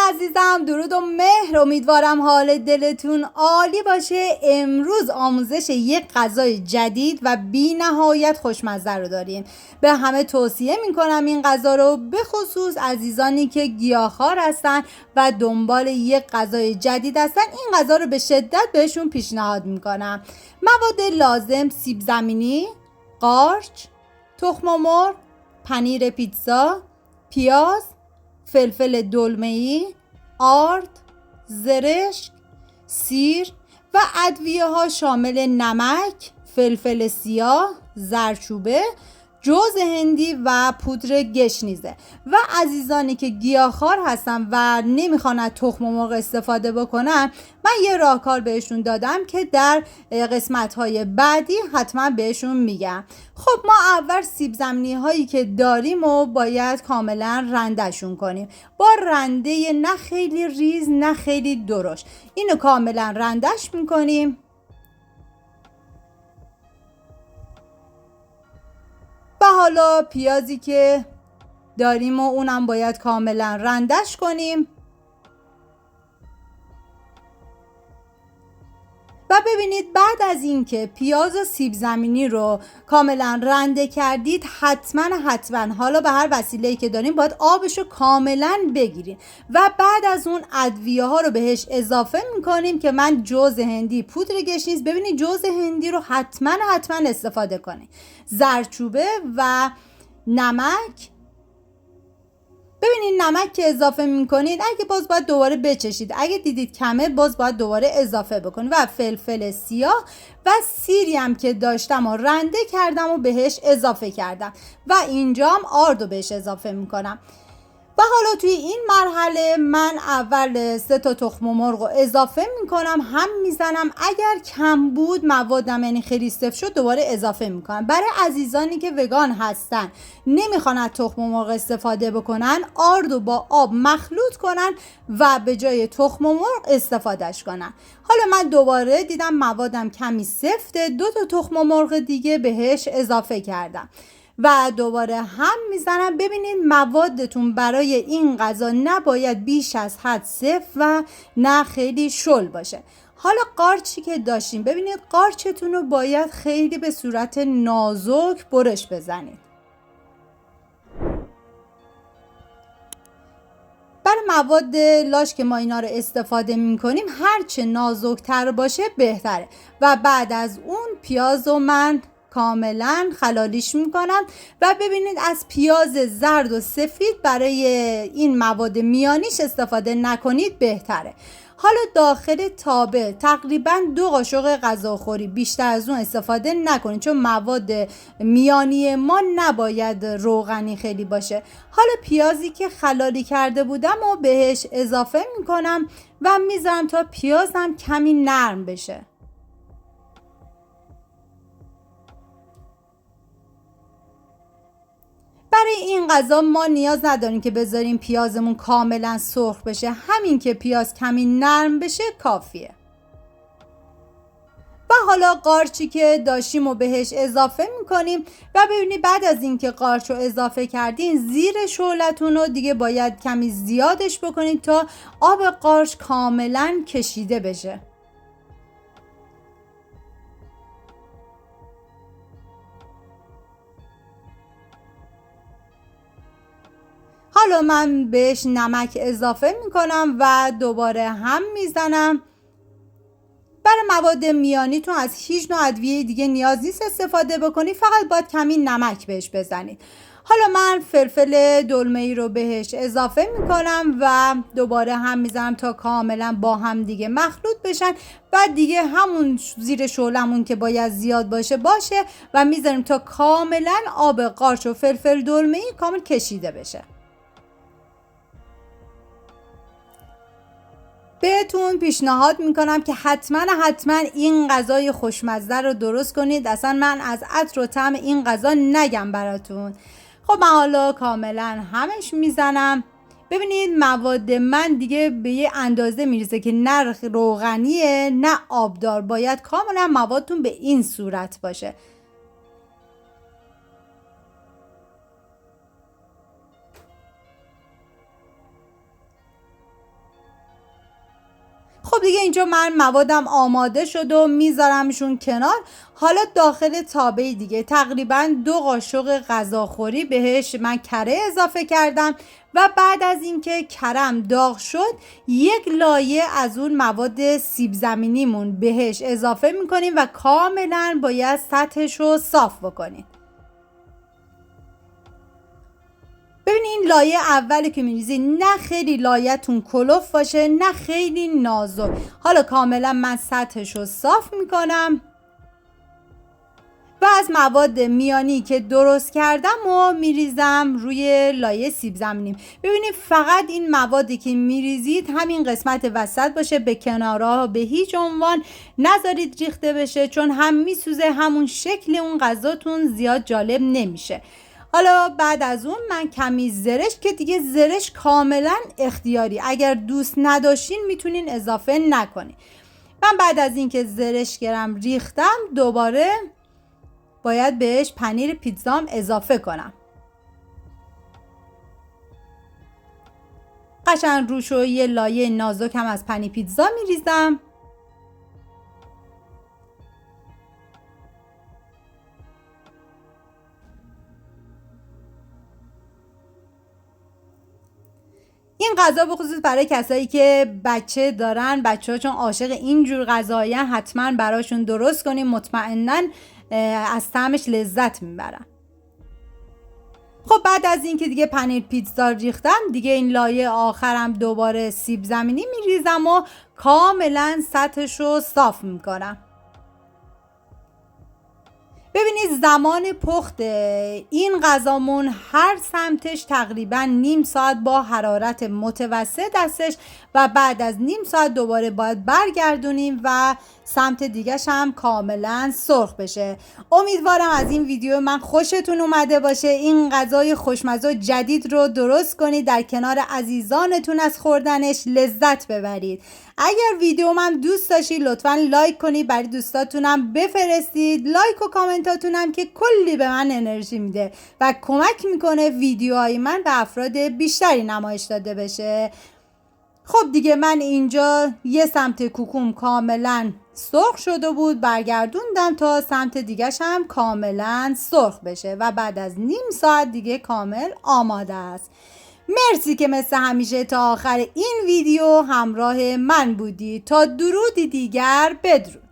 عزیزم، درود و مهر. امیدوارم حال دلتون عالی باشه. امروز آموزش یک غذای جدید و بی نهایت خوشمزه رو داریم. به همه توصیه میکنم این غذا رو، به خصوص عزیزانی که گیاهخوار هستن و دنبال یک غذای جدید هستن. این غذا رو به شدت بهشون پیشنهاد میکنم. مواد لازم: سیب زمینی، قارچ، تخم مرغ، پنیر پیتزا، پیاز، فلفل دلمه‌ای، آرد، زرشک، سیر و ادویه ها شامل نمک، فلفل سیاه، زردچوبه، جوز هندی و پودر گشنیزه. و عزیزانی که گیاهخوار هستن و نمیخوان از تخم مرغ استفاده بکنن، من یه راهکار بهشون دادم که در قسمت‌های بعدی حتما بهشون میگم. خب ما اول سیب زمینی هایی که داریم و باید کاملا رندهشون کنیم با رنده نه خیلی ریز نه خیلی درشت. اینو کاملا رندش میکنیم. و حالا پیازی که داریم و اونم باید کاملا رندش کنیم. و ببینید بعد از اینکه پیاز و سیب زمینی رو کاملا رنده کردید، حتما حالا به هر وسیله‌ای که داریم باید آبش رو کاملا بگیریم و بعد از اون ادویه ها رو بهش اضافه میکنیم که من جوز هندی، پودر گشنیز، ببینید جوز هندی رو حتما استفاده کنید، زردچوبه و نمک. ببینید نمک که اضافه میکنید اگه باز باید دوباره بچشید، اگه دیدید کمه باز باید دوباره اضافه بکنید. و فلفل سیاه و سیری هم که داشتم و رنده کردم و بهش اضافه کردم و اینجا هم آرد رو بهش اضافه میکنم. و حالا توی این مرحله من اول 3 تا تخم مرغ رو اضافه میکنم، هم میزنم. اگر کم بود موادم، یعنی خیلی سفت شد، دوباره اضافه میکنم. برای عزیزانی که وگان هستن نمیخوان از تخم مرغ استفاده بکنن، آرد رو با آب مخلوط کنن و به جای تخم مرغ استفادهش کنن. حالا من دوباره دیدم موادم کمی سفته، 2 تا تخم مرغ دیگه بهش اضافه کردم و دوباره هم میزنم. ببینید موادتون برای این غذا نباید بیش از حد سفت و نه خیلی شل باشه. حالا قارچی که داشتیم، ببینید قارچتون رو باید خیلی به صورت نازک برش بزنید. برای مواد لاش که ما اینا رو استفاده میکنیم هرچه نازکتر باشه بهتره. و بعد از اون پیاز رو من کاملا خلالیش میکنم و ببینید از پیاز زرد و سفید برای این مواد میانیش استفاده نکنید بهتره. حالا داخل تابه تقریبا 2 قاشق غذاخوری، بیشتر از اون استفاده نکنید چون مواد میانی ما نباید روغنی خیلی باشه. حالا پیازی که خلالی کرده بودم و بهش اضافه میکنم و میذارم تا پیازم کمی نرم بشه. برای این غذا ما نیاز نداریم که بذاریم پیازمون کاملا سرخ بشه، همین که پیاز کمی نرم بشه کافیه. و حالا قارچی که داشتیم و بهش اضافه میکنیم و ببینید بعد از اینکه قارچ رو اضافه کردین زیر شعلتون رو دیگه باید کمی زیادش بکنید تا آب قارچ کاملا کشیده بشه. حالا من بهش نمک اضافه میکنم و دوباره هم میزنم. برای مواد میانیتون از هیچ نوع ادویه دیگه نیاز نیست استفاده بکنید، فقط باید کمی نمک بهش بزنید. حالا من فلفل دلمه‌ای رو بهش اضافه میکنم و دوباره هم میزنم تا کاملا با هم دیگه مخلوط بشن. بعد دیگه همون زیر شعلمون که باید زیاد باشه و میذاریم تا کاملا آب قارچ و فلفل دلمه‌ای کامل کشیده بشه. بهتون پیشنهاد میکنم که حتما این غذای خوشمزه رو درست کنید. اصلا من از عطر و طعم این غذا نگم براتون. خب من حالا کاملا همش میزنم. ببینید مواد من دیگه به یه اندازه میرسه که نه روغنیه نه آبدار، باید کاملا موادتون به این صورت باشه. خب دیگه اینجا من موادم آماده شد و میذارمشون کنار. حالا داخل تابه دیگه تقریبا 2 قاشق غذاخوری بهش من کره اضافه کردم و بعد از اینکه کرم داغ شد 1 لایه از اون مواد سیب زمینیمون بهش اضافه میکنیم و کاملا باید سطحش رو صاف بکنیم. ببینید این لایه اولی که میریزی نه خیلی لایه‌تون کلوف باشه نه خیلی نازک. حالا کاملا من سطحش رو صاف میکنم و از مواد میانی که درست کردم و میریزم روی لایه سیب زمینیم. ببینید فقط این موادی که میریزید همین قسمت وسط باشه، به کنارها به هیچ عنوان نذارید ریخته بشه، چون هم میسوزه همون شکل اون غذاتون زیاد جالب نمیشه. حالا بعد از اون من کمی زرش، که دیگه زرش کاملا اختیاری، اگر دوست نداشتین میتونین اضافه نکنین. من بعد از اینکه زرش گرم ریختم دوباره باید بهش پنیر پیتزام اضافه کنم. قشنگ روشو یه لایه نازک هم از پنیر پیتزا میریزم. این غذا به خصوص برای کسایی که بچه دارن، بچه‌ها چون عاشق اینجور غذایین حتما براشون درست کنیم، مطمئناً از طعمش لذت میبرن. خب بعد از اینکه دیگه پنیر پیتزا ریختم دیگه این لایه آخرم دوباره سیب زمینی میریزم و کاملا سطحش رو صاف میکنم. ببینید زمان پخت این غذامون هر سمتش تقریبا نیم ساعت با حرارت متوسط هستش و بعد از نیم ساعت دوباره باید برگردونیم و سمت دیگه‌ش هم کاملا سرخ بشه. امیدوارم از این ویدیو من خوشتون اومده باشه. این غذای خوشمزه جدید رو درست کنید، در کنار عزیزانتون از خوردنش لذت ببرید. اگر ویدیو من دوست داشتید لطفاً لایک کنید، برای دوستاتونم بفرستید. لایک و کامنتاتونم که کلی به من انرژی میده و کمک میکنه ویدیوهای من به افراد بیشتری نمایش داده بشه. خب دیگه من اینجا یه سمت کوکوم کاملا سرخ شده بود، برگردوندم تا سمت دیگه‌ش هم کاملا سرخ بشه و بعد از نیم ساعت دیگه کامل آماده است. مرسی که مثل همیشه تا آخر این ویدیو همراه من بودی. تا درودی دیگر، بدرود.